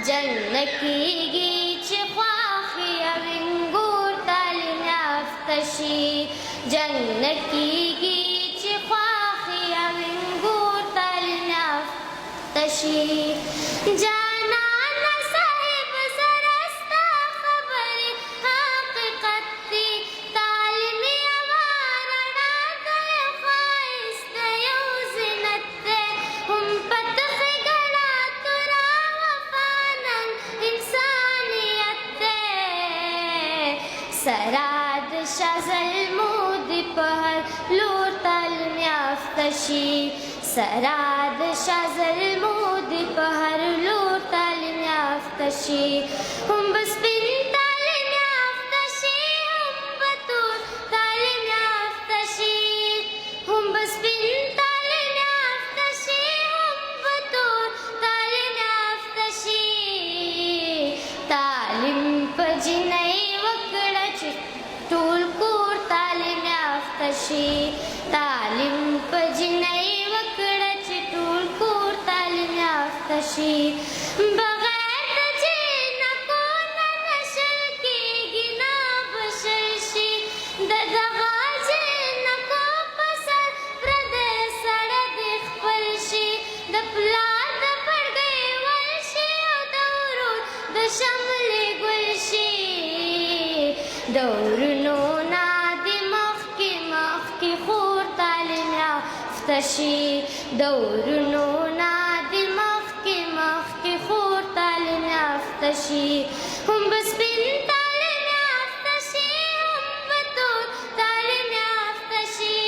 جنگ نکیږي چې خواښې او انګور تعلیم یافته شي جنگ نکیږي چې خواښې او انګور تعلیم یافته شي جانانه صاحب زره ستا خبرې حقیقت دي تعلیم یوه رڼا ده ښایست ده یو زینت دی هم په تخې ګڼه توره وفا نن انسانیت دی سره د شاه زلمو دې په هر لور تعلیم یافته شي سره د شاه زلمو دې په هر لور تعلیم یافته شي هم به سپین تعلیم یافته شي هم به تور تعلیم یافته شي هم به سپین تعلیم یافته شي هم به تور تعلیم یافته شي تعلیم په جنۍ وکړه چې ټول کور تعلیم یافته شي تعلیم په جنۍ وکړه چې ټول کور تعلیم یافته شي بغیر د جنکو نه نشل کېږي نه بشل شي د دغه جنکو په سر پردی سړی دې خپل شي د پلار د پړګۍ ول شي او د ورور د شملې ګل شي د ورونو نه دې مخکې مخکې خور تعلیم یافته شي د ورونو نه دې مخکې مخکې خور تعلیم یافته شي هم به سپین تعلیم یافته شي هم به تور تعلیم یافته شي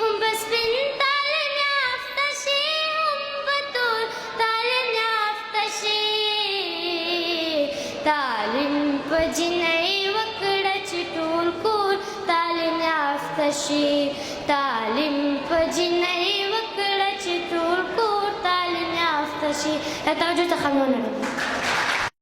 هم به سپین تعلیم یافته شي هم به تور تعلیم یافته شي تعلیم په جنۍ وکړه چې ټول کور تعلیم یافته شي تعلیم په جنۍ وکړه چې ټول کور تعلیم یافته شي. توجه څخه ممنون.